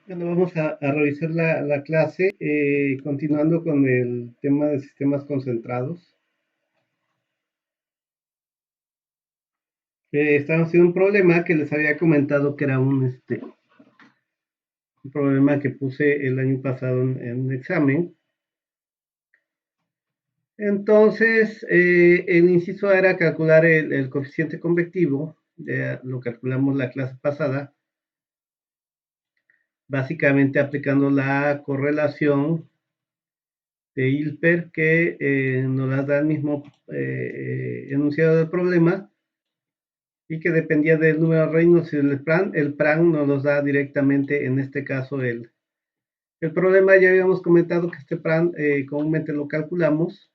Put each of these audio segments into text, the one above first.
Bueno, vamos a revisar la clase, continuando con el tema de sistemas concentrados. Estamos en un problema que les había comentado que era un problema que puse el año pasado en un examen. Entonces, el inciso era calcular el coeficiente convectivo, lo calculamos la clase pasada, básicamente aplicando la correlación de Hilbert que nos las da el mismo enunciado del problema y que dependía del número de reinos y del PRAN. El PRAN nos los da directamente, en este caso, el problema. Ya habíamos comentado que este PRAN comúnmente lo calculamos.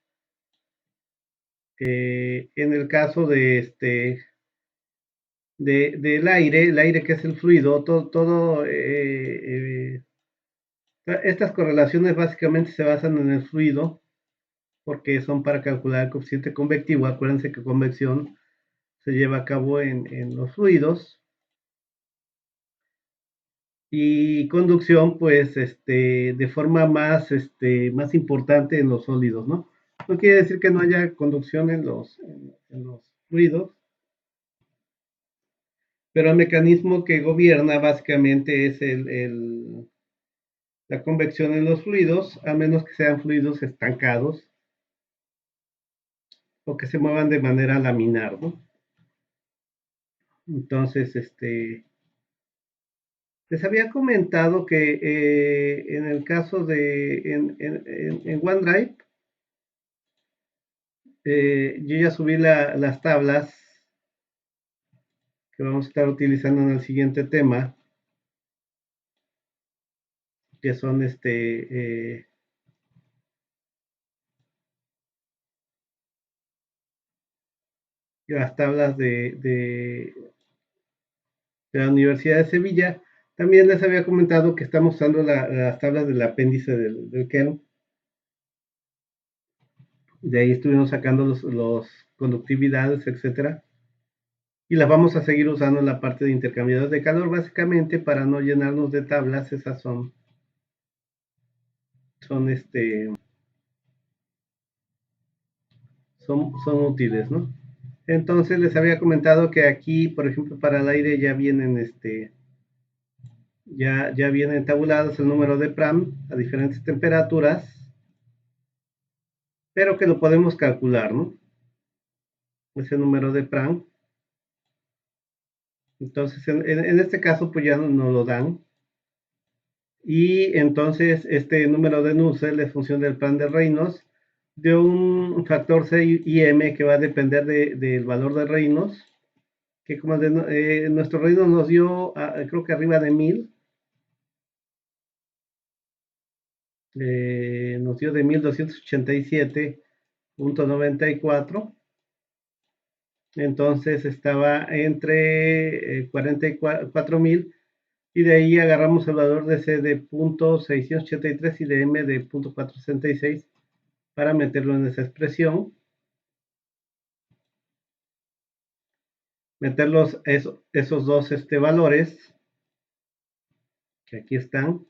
En el caso del aire, el aire que es el fluido, estas correlaciones básicamente se basan en el fluido, porque son para calcular el coeficiente convectivo. Acuérdense que convección se lleva a cabo en los fluidos, y conducción, pues, de forma más importante en los sólidos, ¿no? No quiere decir que no haya conducción en los fluidos, pero el mecanismo que gobierna básicamente es la convección en los fluidos, a menos que sean fluidos estancados o que se muevan de manera laminar, ¿no? Entonces, les había comentado que en el caso en OneDrive, yo ya subí las tablas que vamos a estar utilizando en el siguiente tema, que son las tablas de la Universidad de Sevilla. También les había comentado que estamos usando las tablas del apéndice del Kern. De ahí estuvimos sacando los conductividades, etcétera. Y las vamos a seguir usando en la parte de intercambiadores de calor, básicamente para no llenarnos de tablas. Esas son, son útiles, ¿no? Entonces les había comentado que aquí, por ejemplo, para el aire ya vienen ya vienen tabulados el número de Pram a diferentes temperaturas, pero que lo podemos calcular, ¿no? Ese número de Pram. Entonces, en este caso, pues ya nos lo dan. Y entonces, este número de Nusselt es función del Pram de Reynolds de un factor C y M que va a depender del valor de Reynolds, que como nuestro Reynolds nos dio, creo que arriba de 1000, nos dio de 1287.94. Entonces estaba entre 44.000, y de ahí agarramos el valor de C de .683 y de M de .466 para meterlo en esa expresión. Meterlos esos dos valores, que aquí están,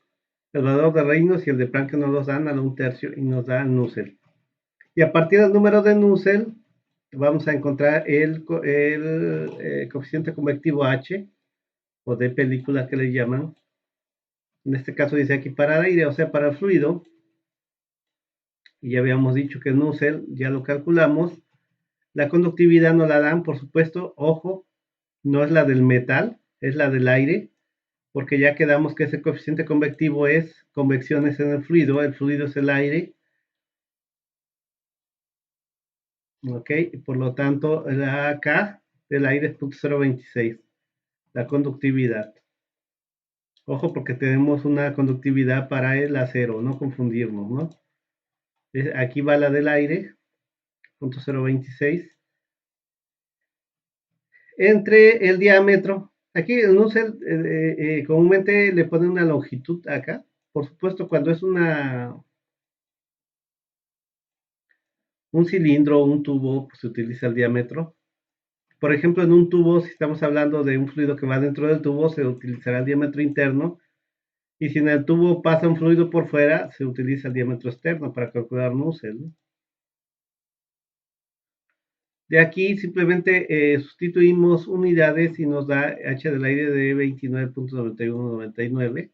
el valor de Reynolds y el de Planck, que nos los dan a la 1/3 y nos da Nusselt. Y a partir del número de Nusselt vamos a encontrar el coeficiente convectivo H, o de película que le llaman. En este caso dice aquí para el aire, o sea, para el fluido. Y ya habíamos dicho que Nusselt ya lo calculamos. La conductividad no la dan, por supuesto, ojo, no es la del metal, es la del aire, porque ya quedamos que ese coeficiente convectivo es convecciones en el fluido es el aire, ¿ok? Por lo tanto, la K del aire es 0.026, la conductividad. Ojo, porque tenemos una conductividad para el acero, no confundirnos, ¿no? Aquí va la del aire, 0.026, entre el diámetro. Aquí no sé, comúnmente le ponen una longitud acá. Por supuesto, cuando es un cilindro o un tubo, pues se utiliza el diámetro. Por ejemplo, en un tubo, si estamos hablando de un fluido que va dentro del tubo, se utilizará el diámetro interno. Y si en el tubo pasa un fluido por fuera, se utiliza el diámetro externo para calcular Nusselt, ¿no? De aquí simplemente sustituimos unidades y nos da H del aire de 29.9199.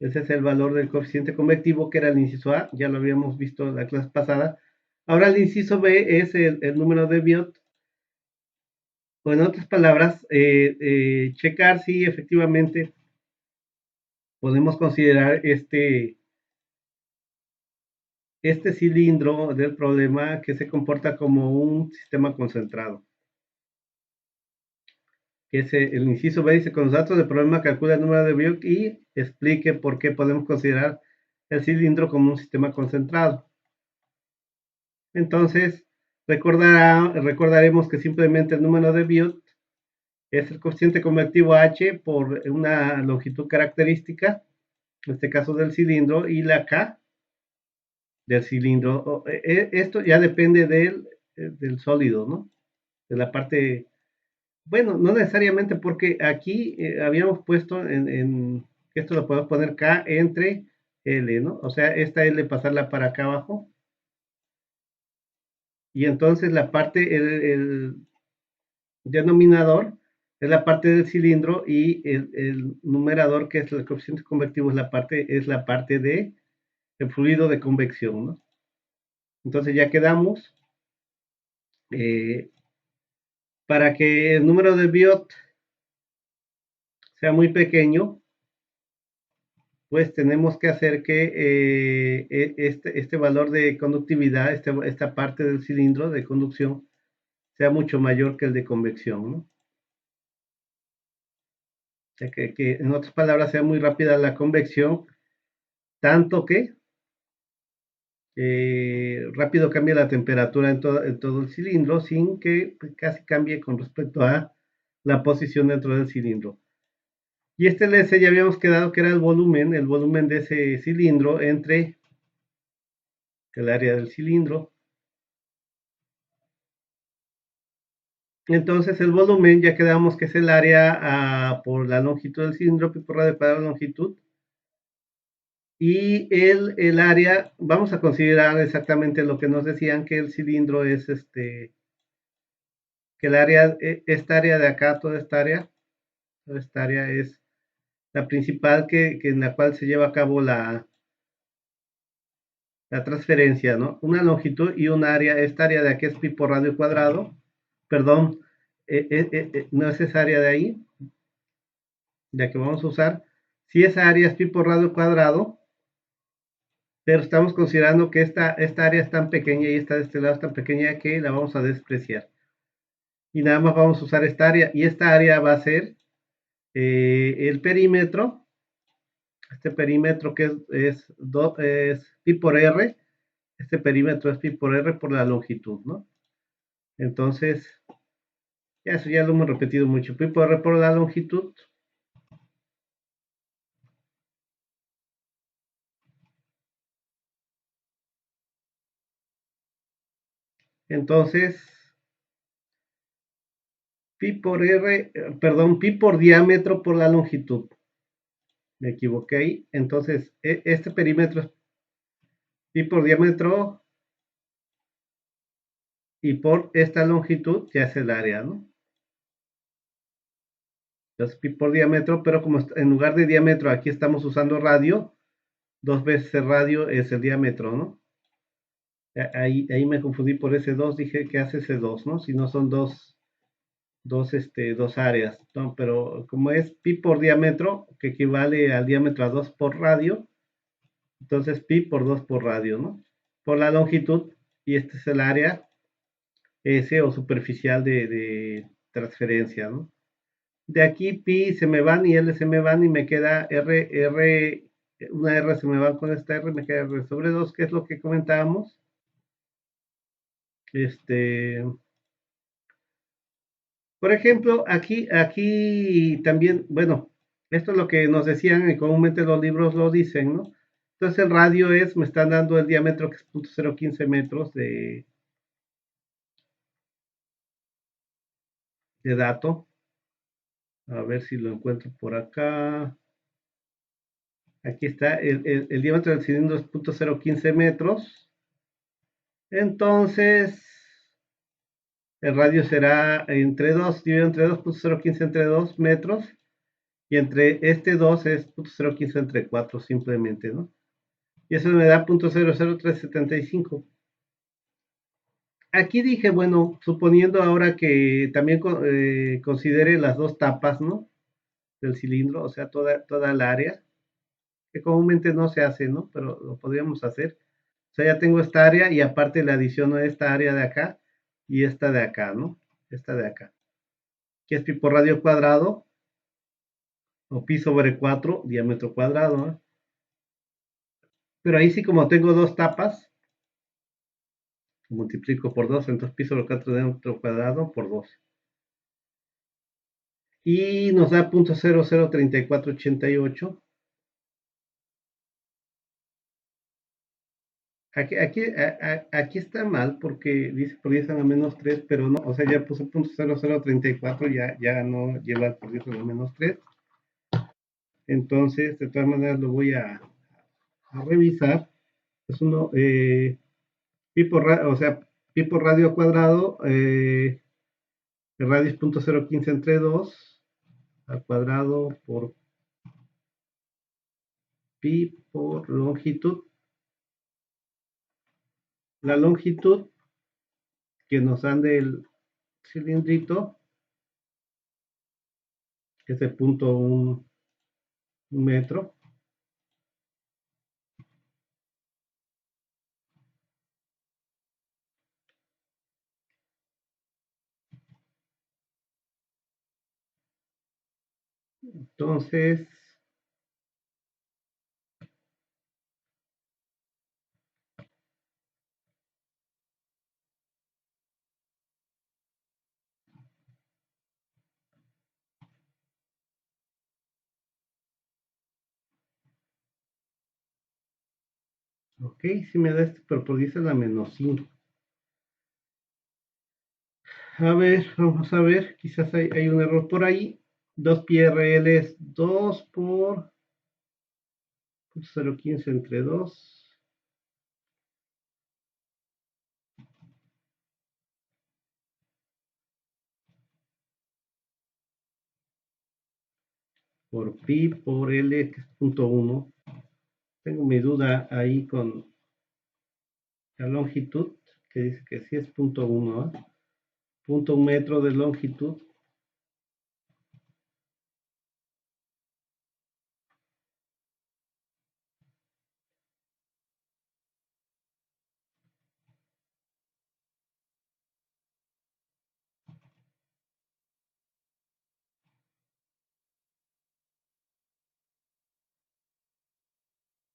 Ese es el valor del coeficiente convectivo, que era el inciso A, ya lo habíamos visto en la clase pasada. Ahora el inciso B es el número de Biot, o en otras palabras, checar si efectivamente podemos considerar este cilindro del problema que se comporta como un sistema concentrado. Que es el inciso B, dice, con los datos del problema calcula el número de Biot y explique por qué podemos considerar el cilindro como un sistema concentrado. Entonces, recordaremos que simplemente el número de Biot es el coeficiente convectivo H por una longitud característica, en este caso del cilindro, y la K del cilindro. Esto ya depende del sólido, ¿no? De la parte, bueno, no necesariamente, porque aquí habíamos puesto que esto lo podemos poner K entre L, ¿no? O sea, esta L pasarla para acá abajo. Y entonces la parte, el denominador es la parte del cilindro y el numerador, que es el coeficiente convectivo, es la parte de el fluido de convección, ¿no? Entonces ya quedamos. Para que el número de Biot sea muy pequeño, pues tenemos que hacer que este valor de conductividad, esta parte del cilindro de conducción, sea mucho mayor que el de convección, ¿no? O sea, que en otras palabras sea muy rápida la convección, tanto que rápido cambia la temperatura en todo el cilindro sin que pues, casi cambie con respecto a la posición dentro del cilindro. Y este LS ya habíamos quedado que era el volumen de ese cilindro entre el área del cilindro. Entonces el volumen ya quedamos que es el área por la longitud del cilindro, pi por radio cuadrado longitud. Y el área, vamos a considerar exactamente lo que nos decían, que el cilindro es que el área, esta área de acá, toda esta área es la principal en la cual se lleva a cabo la transferencia, ¿no? Una longitud y un área, esta área de aquí es pi por radio cuadrado, perdón, no es esa área de ahí, ya que vamos a usar, si esa área es pi por radio cuadrado, pero estamos considerando que esta área es tan pequeña y esta de este lado es tan pequeña que la vamos a despreciar. Y nada más vamos a usar esta área, y esta área va a ser el perímetro, este perímetro que es pi por r, este perímetro es pi por r por la longitud, ¿no? Entonces, eso ya lo hemos repetido mucho, pi por r por la longitud. Entonces, pi por r, perdón, pi por diámetro por la longitud. Me equivoqué ahí. Entonces, este perímetro es pi por diámetro y por esta longitud ya es el área, ¿no? Entonces, pi por diámetro, pero como en lugar de diámetro aquí estamos usando radio, dos veces el radio es el diámetro, ¿no? Ahí me confundí por ese 2, dije que hace ese 2, ¿no? Si no son dos áreas, ¿no? Pero como es pi por diámetro, que equivale al diámetro a 2 por radio, entonces pi por 2 por radio, ¿no? Por la longitud, y este es el área S o superficial de transferencia, ¿no? De aquí pi se me van y L se me van y me queda una R se me va con esta R, me queda R sobre 2, que es lo que comentábamos. Por ejemplo, aquí también, bueno, esto es lo que nos decían y comúnmente los libros lo dicen, ¿no? Entonces el radio me están dando el diámetro que es 0.015 metros de dato. A ver si lo encuentro por acá. Aquí está, el diámetro del cilindro es 0.015 metros. Entonces, el radio será entre 2, dividido entre 2, 0.015 entre 2 metros. Y entre este 2 es 0.015 entre 4 simplemente, ¿no? Y eso me da 0.00375. Aquí dije, bueno, suponiendo ahora que también considere las dos tapas, ¿no? Del cilindro, o sea, toda el área, que comúnmente no se hace, ¿no? Pero lo podríamos hacer. O sea, ya tengo esta área y aparte le adiciono esta área de acá y esta de acá, ¿no? Esta de acá. Que es pi por radio cuadrado, o pi sobre 4, diámetro cuadrado, ¿no? Pero ahí sí, como tengo dos tapas, multiplico por 2, entonces pi sobre 4 diámetro cuadrado por 2. Y nos da 0.003488. Aquí está mal porque dice progresan a menos 3, pero no, o sea, ya puse 0.0034, ya no lleva el progreso a menos 3. Entonces, de todas maneras, lo voy a revisar. Es uno, pi por, o sea, pi por radio cuadrado, el radio es 0.015 entre 2 al cuadrado por pi por longitud. La longitud que nos dan del cilindrito es de 0.1 metro. Entonces, ok, si me da este, pero por dice la menos 5. A ver, vamos a ver, quizás hay un error por ahí. 2πrl es 2 por 0.15 entre 2 por pi por l, que es 0.1. Tengo mi duda ahí con la longitud, que dice que sí es 0.1, ¿eh? 0.1 metro de longitud.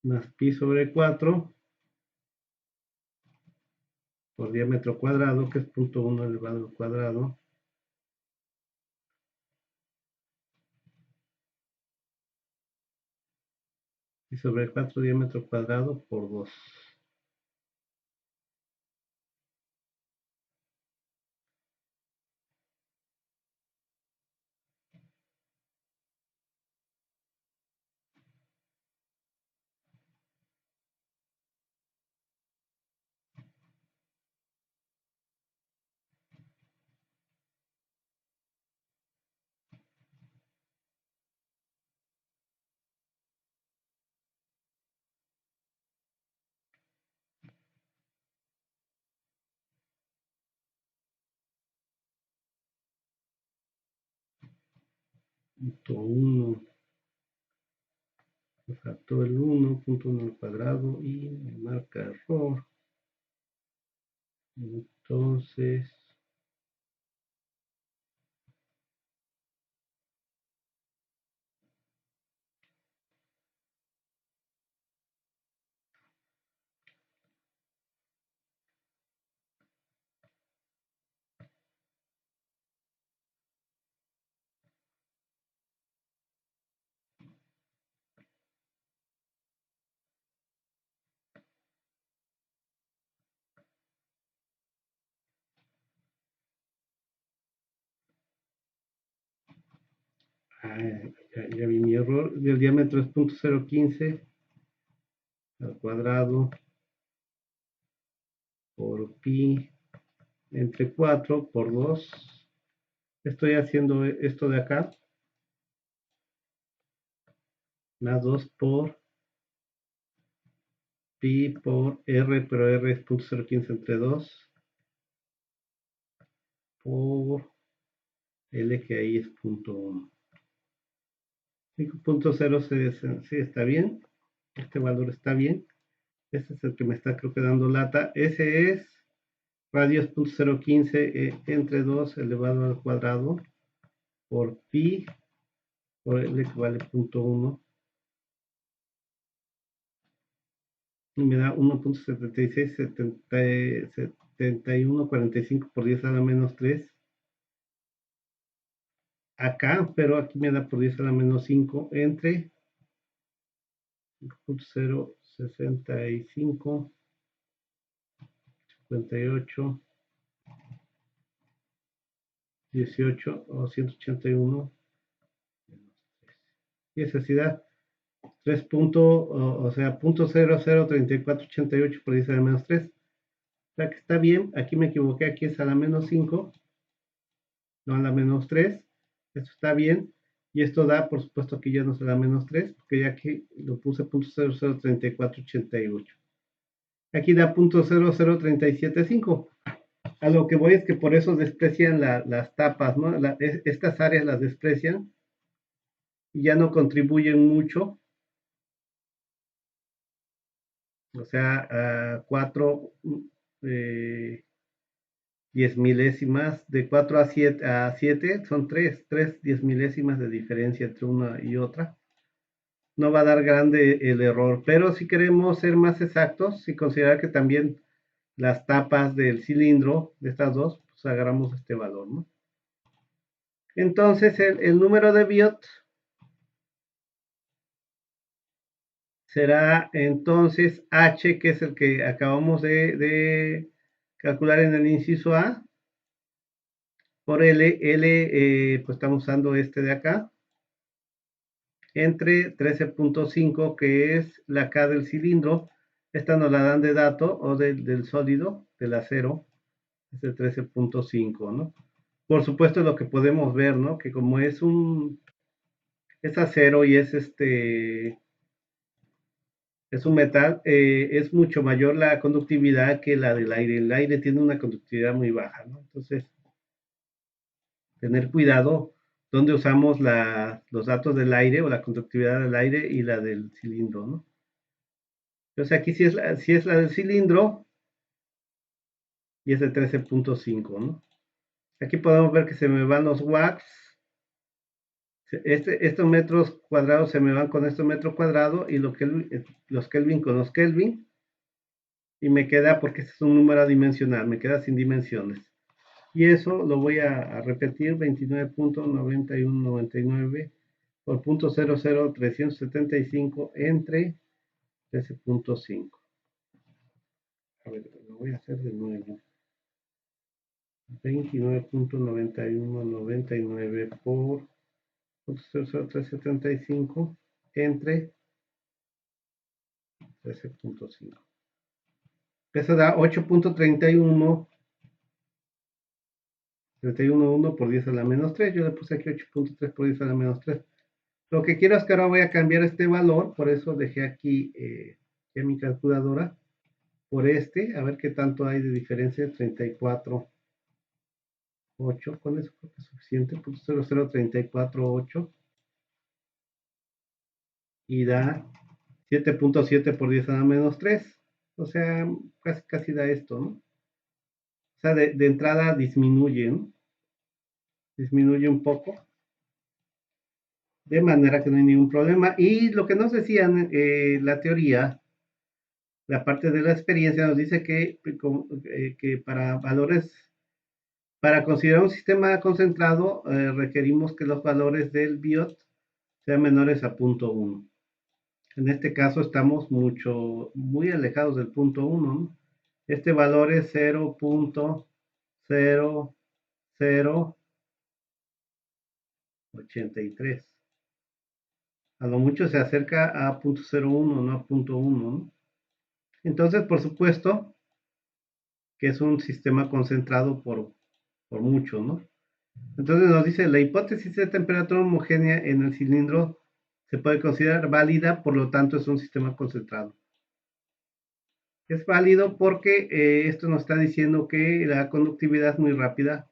Más pi sobre 4 por diámetro cuadrado, que es 0.1 elevado al cuadrado. Y sobre 4 diámetro cuadrado por 2. Punto 1, factor el 1.1 al cuadrado y me marca error. Entonces, Ya vi mi error. El diámetro es 0.015 al cuadrado por pi entre 4 por 2. Estoy haciendo esto de acá. Más 2 por pi por r, pero r es 0.015 entre 2 por L, que ahí es 0.1. 5.0 sí está bien. Este valor está bien. Este es el que me está, creo que, dando lata. Ese es radios 0.015 entre 2 elevado al cuadrado por pi por L, que vale 0.1. Y me da 1.767145 por 10 a la menos 3. Acá, pero aquí me da por 10 a la menos 5 entre 5.065, 58, 18 o 181. Y esa sí da 3 o sea, 0.003488 por 10 a la menos 3. O sea que está bien, aquí me equivoqué, aquí es a la menos 5, no a la menos 3. Esto está bien. Y esto da, por supuesto, aquí ya no es a la menos 3, porque ya aquí lo puse 0.003488. Aquí da 0.00375. A lo que voy es que por eso desprecian las tapas, ¿no? Estas áreas las desprecian y ya no contribuyen mucho. O sea, a 4 10 milésimas, de 4 a 7 son 3 10 milésimas de diferencia entre una y otra. No va a dar grande el error, pero si queremos ser más exactos, si considerar que también las tapas del cilindro de estas dos, pues agarramos este valor, ¿no? Entonces el número de Biot será entonces H, que es el que acabamos de calcular en el inciso A, por L, pues estamos usando este de acá, entre 13.5, que es la K del cilindro. Esta nos la dan de dato o del sólido, del acero, es de 13.5, ¿no? Por supuesto, lo que podemos ver, ¿no? Que como es acero y es un metal, es mucho mayor la conductividad que la del aire. El aire tiene una conductividad muy baja, ¿no? Entonces, tener cuidado donde usamos los datos del aire o la conductividad del aire y la del cilindro, ¿no? Entonces aquí si es la del cilindro y es de 13.5, ¿no? Aquí podemos ver que se me van los watts. Estos metros cuadrados se me van con estos metros cuadrados y los Kelvin con los Kelvin. Y me queda, porque este es un número dimensional, me queda sin dimensiones. Y eso lo voy a repetir, 29.9199 por 0.00375 entre 13.5. A ver, lo voy a hacer de nuevo. 29.9199 por 0.00375 entre 13.5. Eso da 8.31. 31.1 por 10 a la menos 3. Yo le puse aquí 8.3 por 10 a la menos 3. Lo que quiero es que ahora voy a cambiar este valor, por eso dejé aquí ya mi calculadora por a ver qué tanto hay de diferencia. 34.8, con eso creo que es suficiente. 0.034.8 y da 7.7 por 10 a la menos 3. O sea, casi da esto, ¿no? O sea, de entrada disminuye, ¿no? Disminuye un poco. De manera que no hay ningún problema. Y lo que nos decían, la teoría, la parte de la experiencia nos dice que para valores, para considerar un sistema concentrado, requerimos que los valores del BIOT sean menores a 0.1. En este caso estamos muy alejados del 0.1, ¿no? Este valor es 0.0083. A lo mucho se acerca a 0.01, no a 0.1, ¿no? Entonces, por supuesto, que es un sistema concentrado por mucho, ¿no? Entonces nos dice, la hipótesis de temperatura homogénea en el cilindro se puede considerar válida, por lo tanto es un sistema concentrado. Es válido porque esto nos está diciendo que la conductividad es muy rápida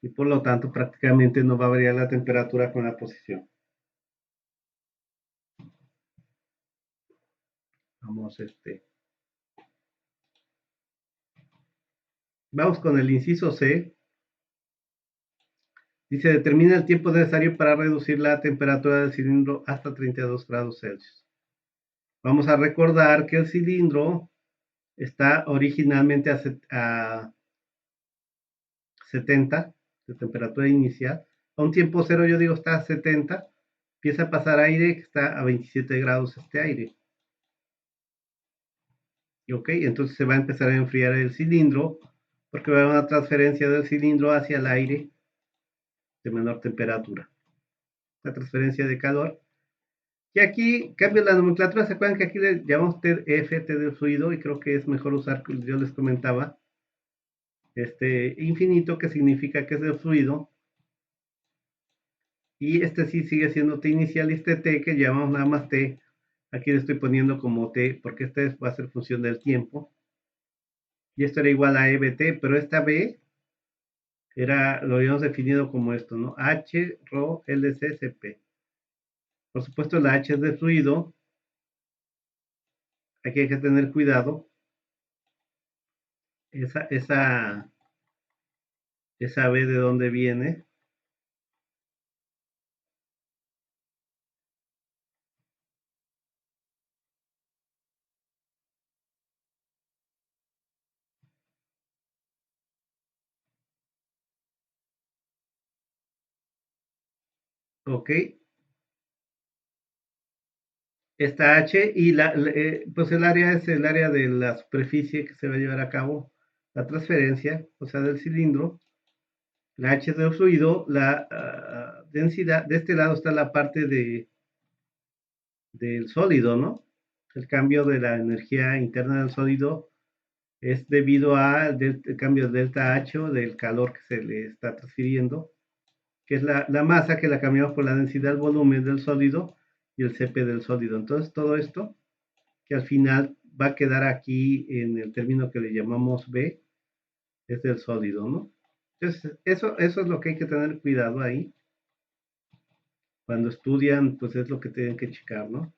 y por lo tanto prácticamente no va a variar la temperatura con la posición. Vamos, vamos con el inciso C. Dice, determina el tiempo necesario para reducir la temperatura del cilindro hasta 32 grados Celsius. Vamos a recordar que el cilindro está originalmente a 70 de temperatura inicial. A un tiempo cero yo digo está a 70. Empieza a pasar aire que está a 27 grados este aire. Ok, entonces se va a empezar a enfriar el cilindro porque va a haber una transferencia del cilindro hacia el aire de menor temperatura. La transferencia de calor. Y aquí cambio la nomenclatura. ¿Se acuerdan que aquí le llamamos TF, T del fluido? Y creo que es mejor usar, yo les comentaba, infinito, que significa que es del fluido. Y este sí sigue siendo T inicial y este T que llamamos nada más T. Aquí le estoy poniendo como T porque este va a ser función del tiempo. Y esto era igual a EBT, pero esta B lo habíamos definido como esto, ¿no? H, Rho, LC, CP. Por supuesto la H es de fluido. Aquí hay que tener cuidado. Esa B de dónde viene. Ok. Esta H y pues el área es el área de la superficie que se va a llevar a cabo la transferencia, o sea, del cilindro. La H es del fluido, la densidad, de este lado está la parte del sólido, ¿no? El cambio de la energía interna del sólido es debido al cambio delta H o del calor que se le está transfiriendo, que es la masa que la cambiamos por la densidad, el volumen del sólido y el Cp del sólido. Entonces todo esto, que al final va a quedar aquí en el término que le llamamos B, es del sólido, ¿no? Entonces eso es lo que hay que tener cuidado ahí. Cuando estudian, pues es lo que tienen que checar, ¿no?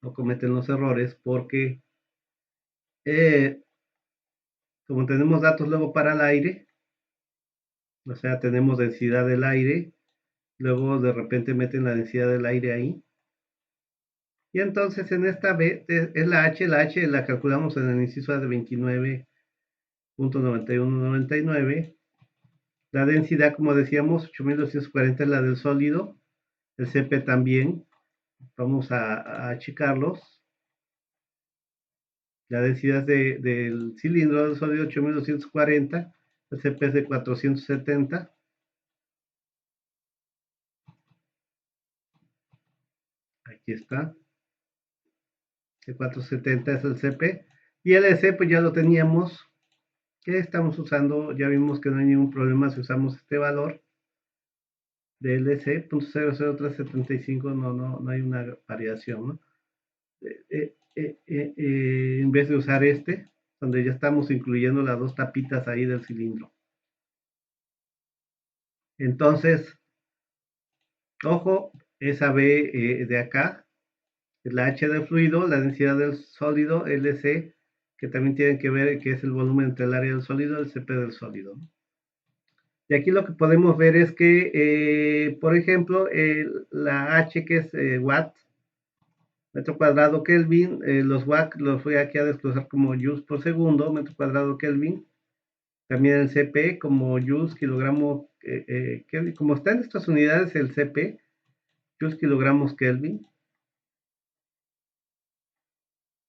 No cometen los errores porque como tenemos datos luego para el aire, o sea, tenemos densidad del aire, luego de repente meten la densidad del aire ahí, y entonces en esta B es la H la calculamos en el inciso A de 29.9199, la densidad, como decíamos, 8240 es la del sólido, el Cp también, vamos a checarlos. La densidad del cilindro del sólido 8240, el Cp es de 470. Aquí está. El 470 es el Cp. Y el S pues ya lo teníamos. Que estamos usando, ya vimos que no hay ningún problema si usamos este valor de LC, .00375, no hay una variación, ¿no? En vez de usar donde ya estamos incluyendo las dos tapitas ahí del cilindro. Entonces, ojo, esa B de acá, es la H del fluido, la densidad del sólido, LC, que también tienen que ver que es el volumen entre el área del sólido y el Cp del sólido, ¿no? Y aquí lo que podemos ver es que, por ejemplo, la H que es watt, metro cuadrado Kelvin, los watt los voy aquí a desglosar como joules por segundo, metro cuadrado Kelvin. También el Cp como joules, kilogramo, Kelvin. Como está en estas unidades el Cp, joules, kilogramos Kelvin.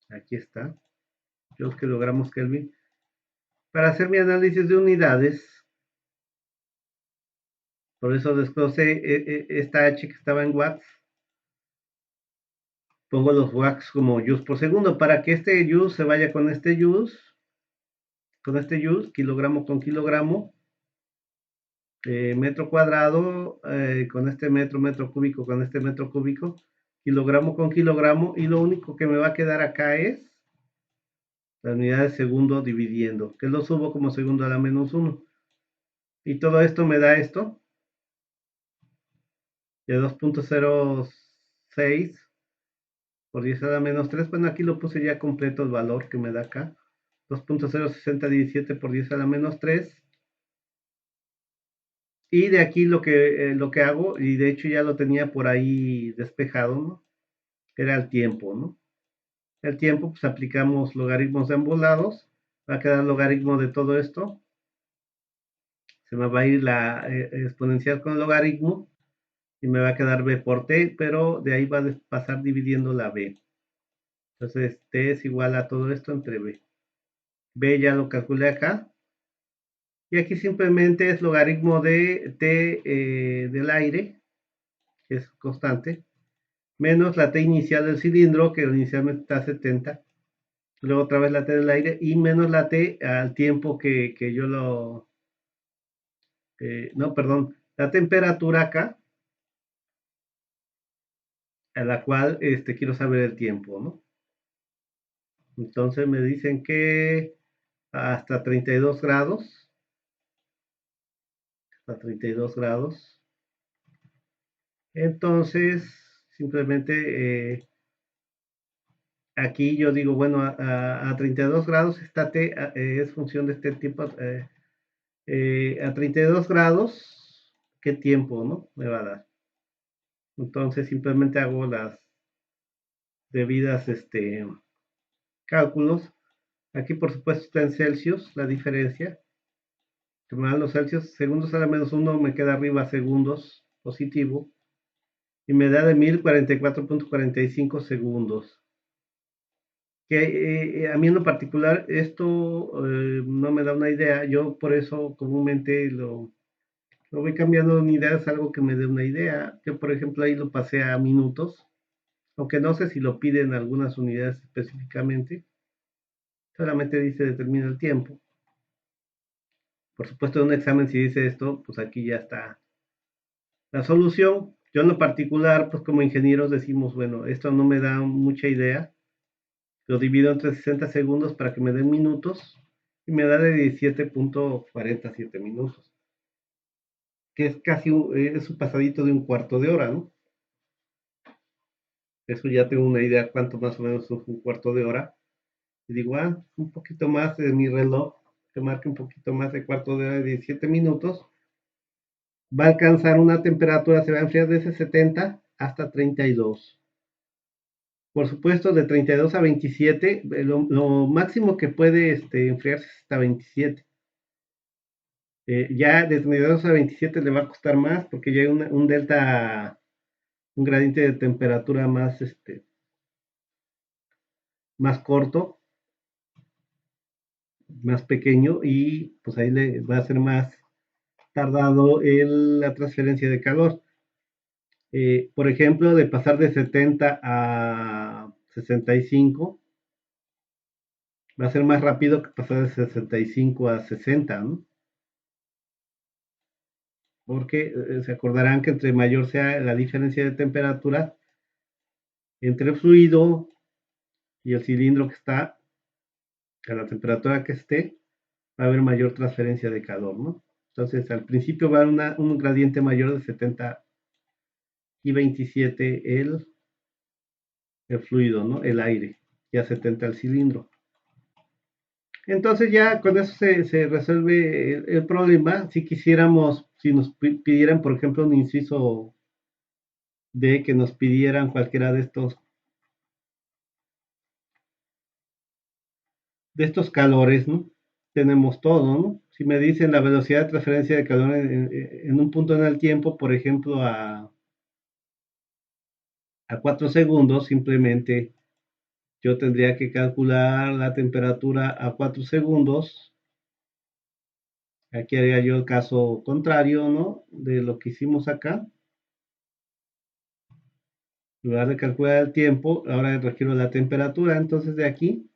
Aquí está, joules, kilogramos Kelvin. Para hacer mi análisis de unidades, Por eso desglosé esta H que estaba en watts. Pongo los watts como joules por segundo para que este joule se vaya con este joules, kilogramo con kilogramo, metro cuadrado, con este metro cúbico, con este metro cúbico, kilogramo con kilogramo, y lo único que me va a quedar acá es la unidad de segundo dividiendo, que lo subo como segundo a la menos 1. Y todo esto me da esto, de 2.06 por 10 a la menos 3. Bueno, aquí lo puse ya completo el valor que me da acá. 2.06017 por 10 a la menos 3. Y de aquí lo que hago, y de hecho ya lo tenía por ahí despejado, ¿no? Era el tiempo, ¿no? El tiempo, pues aplicamos logaritmos de ambos lados. Va a quedar logaritmo de todo esto. Se me va a ir la exponencial con logaritmo. Y me va a quedar b por t, pero de ahí va a pasar dividiendo la b. Entonces, t es igual a todo esto entre b. B ya lo calculé acá. Y aquí simplemente es logaritmo de t del aire, que es constante, menos la t inicial del cilindro, que inicialmente está a 70. Luego otra vez la t del aire y menos la t al tiempo que yo lo... no, perdón, la temperatura acá, a la cual quiero saber el tiempo, ¿no? Entonces me dicen que hasta 32 grados, hasta 32 grados. Entonces, simplemente aquí yo digo, bueno, a 32 grados esta T es función de este tipo. A 32 grados, ¿qué tiempo, no? Me va a dar. Entonces simplemente hago las debidas cálculos. Aquí por supuesto está en Celsius la diferencia. Que me dan los Celsius, segundos a la menos 1 me queda arriba segundos positivo. Y me da de 1044.45 segundos. Que a mí en lo particular esto no me da una idea. Yo por eso comúnmente lo voy cambiando de unidades, algo que me dé una idea. Yo por ejemplo ahí lo pasé a minutos, aunque no sé si lo piden algunas unidades específicamente. Solamente dice determina el tiempo. Por supuesto en un examen si dice esto, pues aquí ya está la solución. Yo en lo particular, pues como ingenieros decimos, bueno, esto no me da mucha idea. Lo divido entre 60 segundos para que me den minutos y me da de 17.47 minutos, que es casi es un pasadito de un cuarto de hora, ¿no? Eso ya tengo una idea cuánto más o menos es un cuarto de hora. Y digo, un poquito más de mi reloj, que marque un poquito más de cuarto de hora de 17 minutos, va a alcanzar una temperatura, se va a enfriar desde 70 hasta 32. Por supuesto, de 32 a 27, lo máximo que puede enfriarse es hasta 27. Ya de 32 a 27 le va a costar más porque ya hay un delta, un gradiente de temperatura más corto, más pequeño, y pues ahí le va a ser más tardado la transferencia de calor. Por ejemplo, de pasar de 70 a 65 va a ser más rápido que pasar de 65 a 60, ¿no? Porque se acordarán que entre mayor sea la diferencia de temperatura entre el fluido y el cilindro que está, a la temperatura que esté, va a haber mayor transferencia de calor, ¿no? Entonces, al principio va a haber un gradiente mayor de 70 y 27 el fluido, ¿no? El aire, y a 70 el cilindro. Entonces ya con eso se resuelve el problema. Si quisiéramos, si nos pidieran, por ejemplo, un inciso D, que nos pidieran cualquiera de estos calores, ¿no? Tenemos todo, ¿no? Si me dicen la velocidad de transferencia de calor en un punto en el tiempo, por ejemplo, a 4 segundos, simplemente yo tendría que calcular la temperatura a 4 segundos Aquí haría yo el caso contrario, ¿no? De lo que hicimos acá. En lugar de calcular el tiempo, ahora requiero la temperatura. Entonces de aquí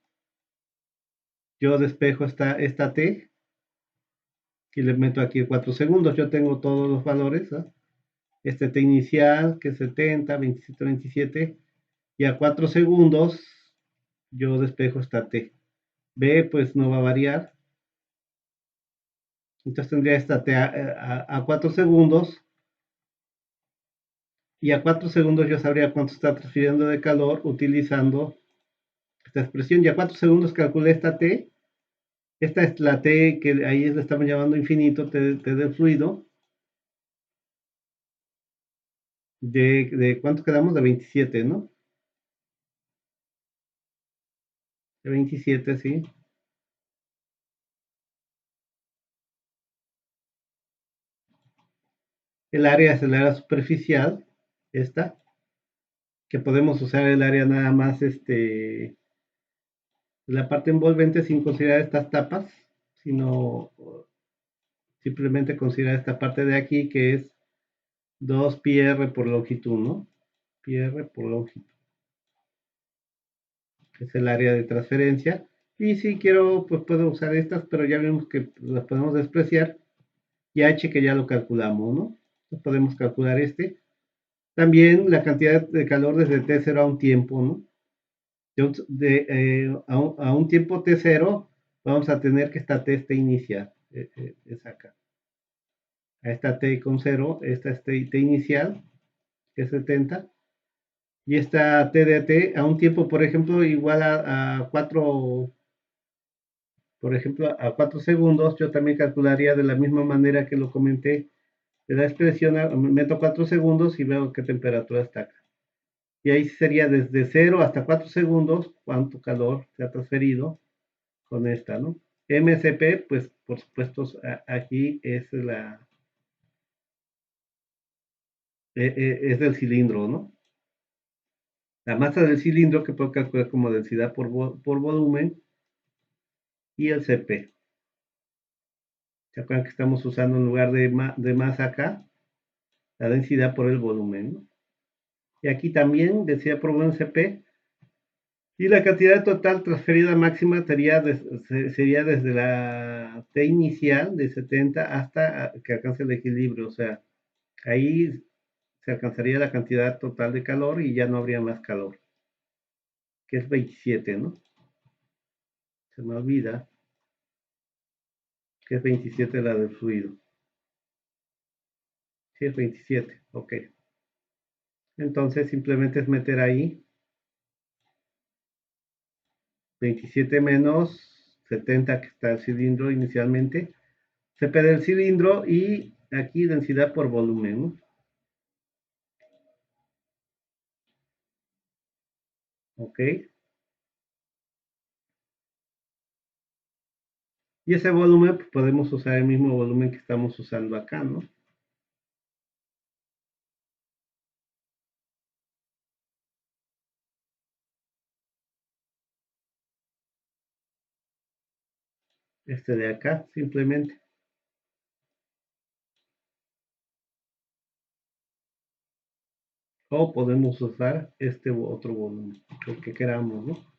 yo despejo esta T y le meto aquí 4 segundos. Yo tengo todos los valores, ¿no? Este T inicial, que es 70, 27, 27. Y a 4 segundos yo despejo esta T. B pues no va a variar. Entonces tendría esta T a 4 segundos. Y a 4 segundos yo sabría cuánto está transfiriendo de calor utilizando esta expresión. Y a 4 segundos calculé esta T. Esta es la T que ahí le estamos llamando infinito, T del fluido. ¿De cuánto quedamos? De 27, ¿no? De 27, sí. El área es el área superficial, esta, que podemos usar el área nada más, la parte envolvente sin considerar estas tapas, sino simplemente considerar esta parte de aquí que es 2 pi r por longitud, ¿no? Pi r por longitud. Es el área de transferencia. Y si quiero, pues puedo usar estas, pero ya vemos que las podemos despreciar. Y h que ya lo calculamos, ¿no? Entonces podemos calcular este. También la cantidad de calor desde T0 a un tiempo, ¿no? A un tiempo T0 vamos a tener que esta T esté inicial, es acá. A esta T con 0, esta es T inicial, que es 70, y esta T de T a un tiempo, por ejemplo, igual a 4, por ejemplo, a 4 segundos, yo también calcularía de la misma manera que lo comenté de la expresión, meto 4 segundos y veo qué temperatura está acá. Y ahí sería desde 0 hasta 4 segundos cuánto calor se ha transferido con esta, ¿no? MSP, pues por supuesto, aquí es es del cilindro, ¿no? La masa del cilindro que puedo calcular como densidad por volumen y el CP. ¿Se acuerdan que estamos usando en lugar de masa acá? La densidad por el volumen, ¿no? Y aquí también densidad por volumen CP. Y la cantidad total transferida máxima sería desde la T inicial de 70 hasta que alcance el equilibrio. O sea, ahí se alcanzaría la cantidad total de calor y ya no habría más calor, que es 27, ¿no? Se me olvida que es 27 la del fluido. Sí, es 27, ok. Entonces simplemente es meter ahí 27 menos 70 que está el cilindro inicialmente, CP del cilindro y aquí densidad por volumen, ¿no? Ok. Y ese volumen pues, podemos usar el mismo volumen que estamos usando acá, ¿no? Este de acá, simplemente. O podemos usar este otro volumen, el que queramos, ¿no?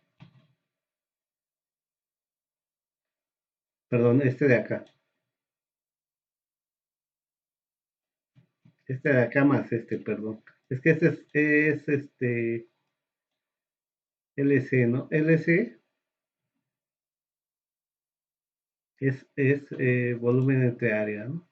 Perdón, este de acá. Este de acá más este, perdón. Es que este es LC, ¿no? LC es volumen entre área, ¿no?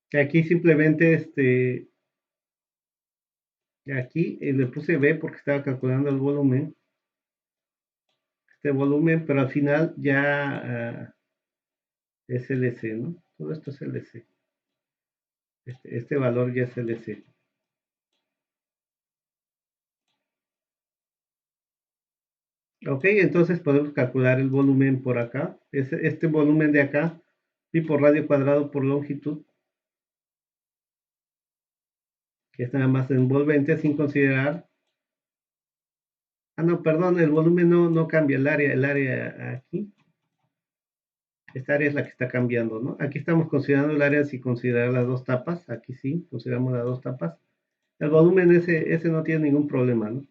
Que aquí simplemente aquí le puse B porque estaba calculando el volumen, este volumen, pero al final ya es LC, ¿no? Todo esto es LC. Este valor ya es LC. Ok, entonces podemos calcular el volumen por acá. Este volumen de acá, pi por radio cuadrado por longitud, que es nada más envolvente sin considerar. Ah, no, perdón, el volumen no cambia, el área aquí. Esta área es la que está cambiando, ¿no? Aquí estamos considerando el área sin considerar las dos tapas. Aquí sí, consideramos las dos tapas. El volumen ese no tiene ningún problema, ¿no?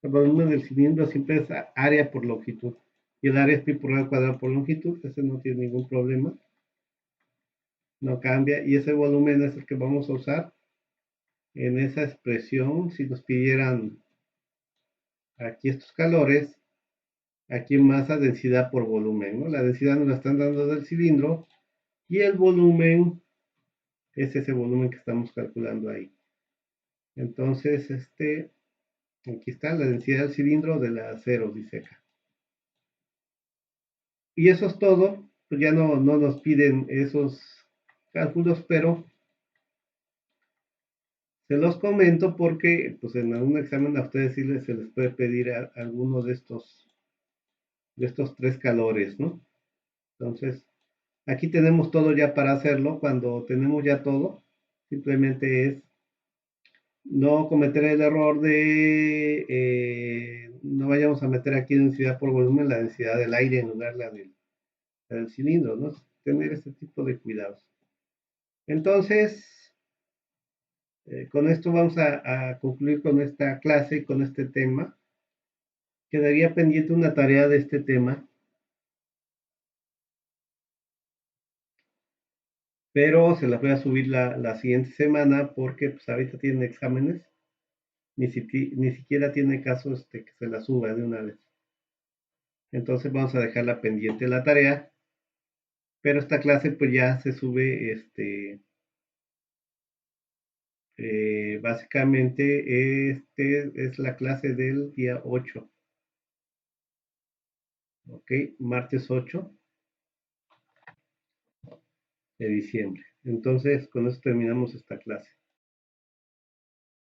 El volumen del cilindro siempre es área por longitud. Y el área es pi por radio cuadrado por longitud, ese no tiene ningún problema. No cambia. Y ese volumen es el que vamos a usar en esa expresión. Si nos pidieran aquí estos calores, aquí masa, densidad por volumen, ¿no? La densidad nos la están dando del cilindro y el volumen es ese volumen que estamos calculando ahí. Entonces, aquí está la densidad del cilindro de la acero, dice acá. Y eso es todo, pues ya no nos piden esos cálculos, pero se los comento porque pues en algún examen a ustedes sí se les puede pedir alguno de estos tres calores, ¿no? Entonces, aquí tenemos todo ya para hacerlo. Cuando tenemos ya todo, simplemente es no cometer el error de no vayamos a meter aquí densidad por volumen, la densidad del aire en lugar de la del cilindro, ¿no? Tener este tipo de cuidados. Entonces, con esto vamos a concluir con esta clase y con este tema. Quedaría pendiente una tarea de este tema, pero se las voy a subir la siguiente semana porque pues ahorita tienen exámenes, ni siquiera tiene caso que se la suba de una vez. Entonces vamos a dejarla pendiente la tarea, pero esta clase pues ya se sube, básicamente, es la clase del día 8, ¿ok? Martes 8 de diciembre. Entonces, con eso terminamos esta clase.